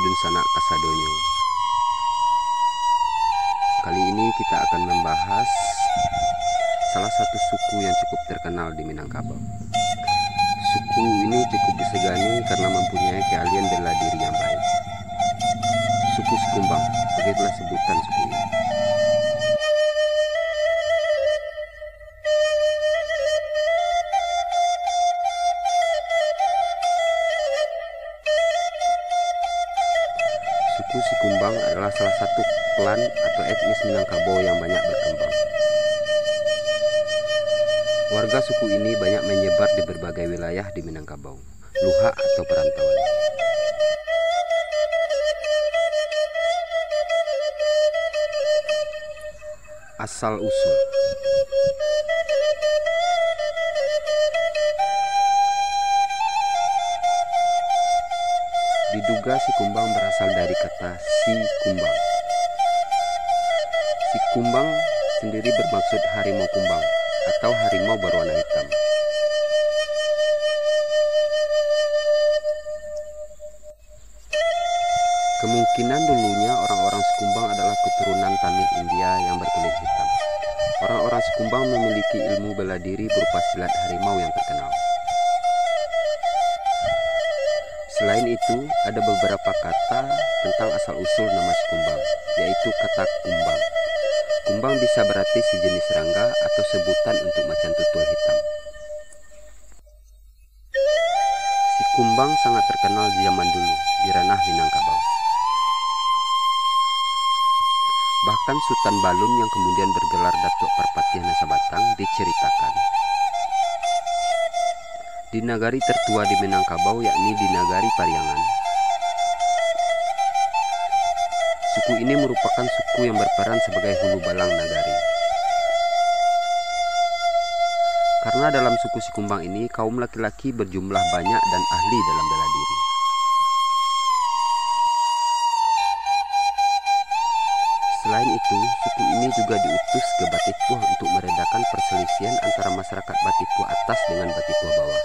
Udun Sanak Kasadonyo. Kali ini kita akan membahas salah satu suku yang cukup terkenal di Minangkabau. Suku ini cukup disegani karena mempunyai keahlian bela diri yang baik. Suku Sikumbang, begitulah sebutan suku ini. Suku Sikumbang adalah salah satu klan atau etnis Minangkabau yang banyak berkembang. Warga suku ini banyak menyebar di berbagai wilayah di Minangkabau, luha atau perantauan. Asal-usul. Diduga Sikumbang berasal dari kata si kumbang. Sikumbang sendiri bermaksud harimau kumbang atau harimau berwarna hitam. Kemungkinan dulunya orang-orang Sikumbang adalah keturunan Tamil India yang berkulit hitam. Orang-orang Sikumbang memiliki ilmu bela diri berupa silat harimau yang terkenal. Selain itu, ada beberapa kata tentang asal-usul nama Sikumbang, yaitu kata kumbang. Kumbang bisa berarti sejenis serangga atau sebutan untuk macan tutul hitam. Sikumbang sangat terkenal di zaman dulu di ranah Minangkabau. Bahkan Sultan Balun yang kemudian bergelar Datuk Parpatian Sabatang diceritakan di nagari tertua di Minangkabau, yakni di Nagari Pariangan. Suku ini merupakan suku yang berperan sebagai hulu balang nagari. Karena dalam suku Sikumbang ini kaum laki-laki berjumlah banyak dan ahli dalam bela diri. Selain itu, suku ini juga diutus ke Batipuh untuk meredakan perselisihan antara masyarakat Batipuh atas dengan Batipuh bawah,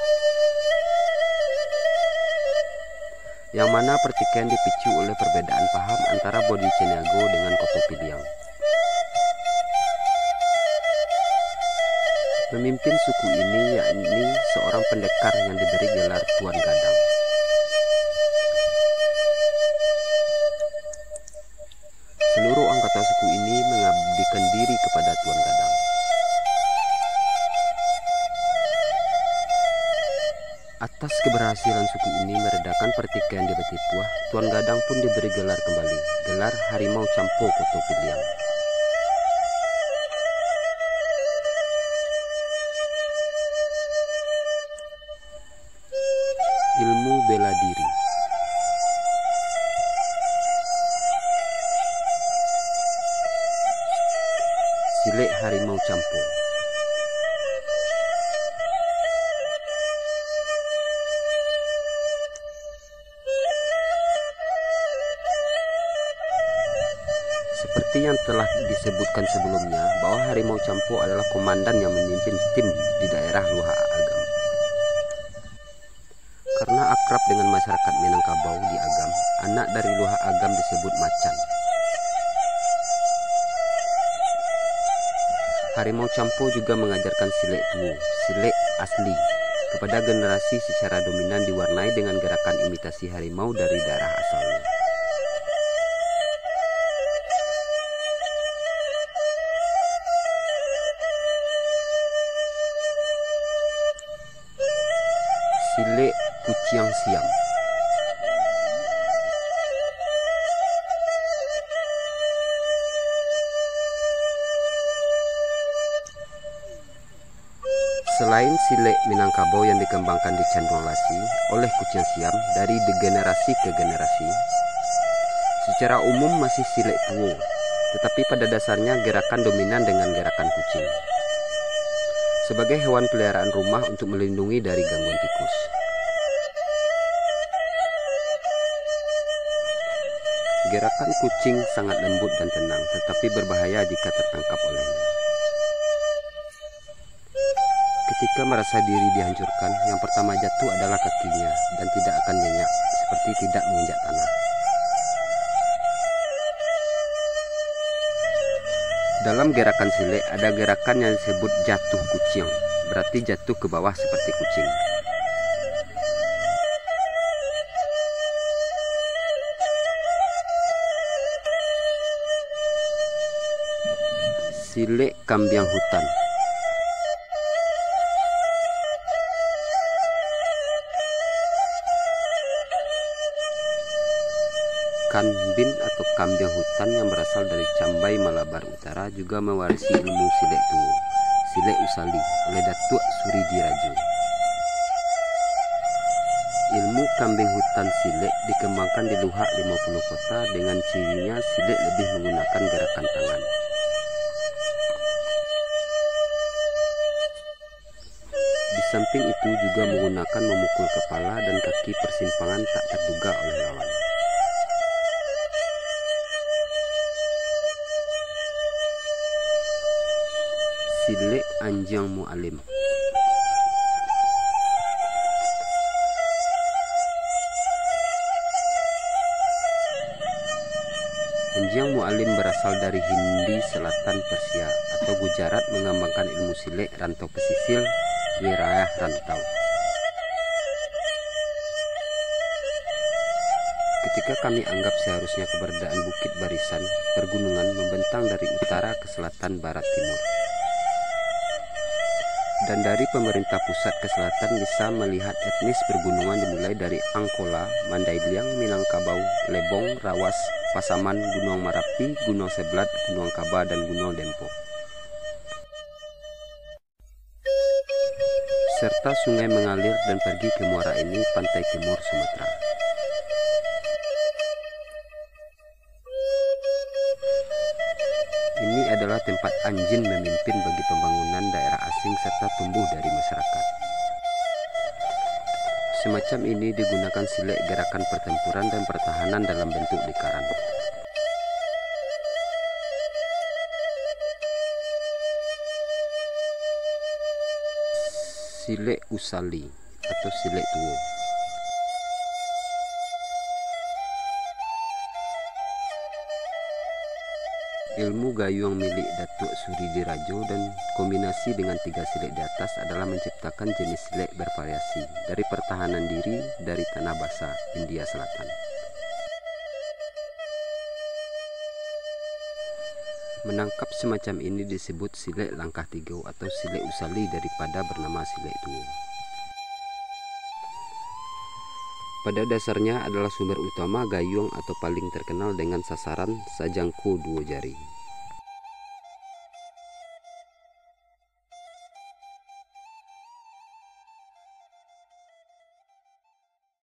yang mana pertikaian dipicu oleh perbedaan paham antara Bodi Ceniago dengan Koto Piliang. Pemimpin suku ini yakni seorang pendekar yang diberi gelar Tuan Gadang. Seluruh anggota suku ini mengabdikan diri kepada Tuan Gadang. Atas keberhasilan suku ini meredakan pertikaian di Batipuh, Tuan Gadang pun diberi gelar kembali, gelar Harimau Campo Koto Piliang. Ilmu bela diri. Silet Harimau Campo. Seperti yang telah disebutkan sebelumnya, bahwa Harimau Campo adalah komandan yang memimpin tim di daerah Luha Agam. Karena akrab dengan masyarakat Minangkabau di Agam, anak dari Luha Agam disebut macan. Harimau Campo juga mengajarkan silet tuo, silet asli, kepada generasi secara dominan diwarnai dengan gerakan imitasi harimau dari daerah asalnya. Silet Kuciang Siam. Selain silet Minangkabau yang dikembangkan di Cendrawasih oleh Kuciang Siam dari generasi ke generasi, secara umum masih silet tuo, tetapi pada dasarnya gerakan dominan dengan gerakan kucing, sebagai hewan peliharaan rumah untuk melindungi dari gangguan tikus. Gerakan kucing sangat lembut dan tenang, tetapi berbahaya jika tertangkap olehnya. Ketika merasa diri dihancurkan, yang pertama jatuh adalah kakinya dan tidak akan nyenyak, seperti tidak menginjak tanah. Dalam gerakan silek ada gerakan yang disebut jatuh kucing, berarti jatuh ke bawah seperti kucing. Silek kambiang hutan. Kanbin atau kambiang hutan yang berasal dari Cambai Malabar Utara juga mewarisi ilmu silek tuwo, silek usali oleh Datuk Suridi Rajo. Ilmu kambing hutan silek dikembangkan di Luhak 50 kota dengan cirinya silek lebih menggunakan gerakan tangan. Di samping itu juga menggunakan memukul kepala dan kaki persimpangan tak terduga oleh lawan. Silek Anjang Mualim. Anjang Mualim berasal dari Hindi Selatan Persia atau Gujarat, mengembangkan ilmu silek rantau pesisir wilayah rantau. Ketika kami anggap seharusnya keberadaan Bukit Barisan pergunungan membentang dari utara ke selatan, barat, timur. Dan dari pemerintah pusat ke selatan bisa melihat etnis pergunungan dimulai dari Angkola, Mandailing, Minangkabau, Lebong, Rawas, Pasaman, Gunung Merapi, Gunung Seblat, Gunung Kaba, dan Gunung Dempo. Serta sungai mengalir dan pergi ke muara ini, pantai timur Sumatera. Ini adalah tempat Anjin memimpin bagi pembangunan daerah asing serta tumbuh dari masyarakat. Semacam ini digunakan silek gerakan pertempuran dan pertahanan dalam bentuk lingkaran. Silek usali atau silek tuwo. Ilmu gayung milik Datuk Suridi Rajo dan kombinasi dengan 3 silek di atas adalah menciptakan jenis silek bervariasi dari pertahanan diri dari tanah basah India Selatan. Menangkap semacam ini disebut silek langkah 3 atau silek usali daripada bernama silek tuwo. Pada dasarnya adalah sumber utama gayung atau paling terkenal dengan sasaran sajangko 2 jari.